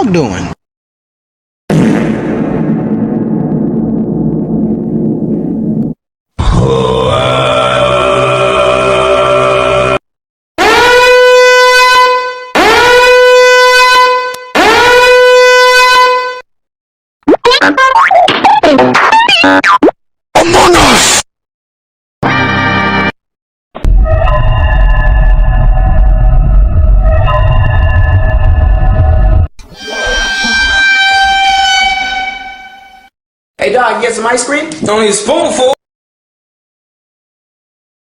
dog doing? Among Us! Hey dog, you get some ice cream? Only a spoonful.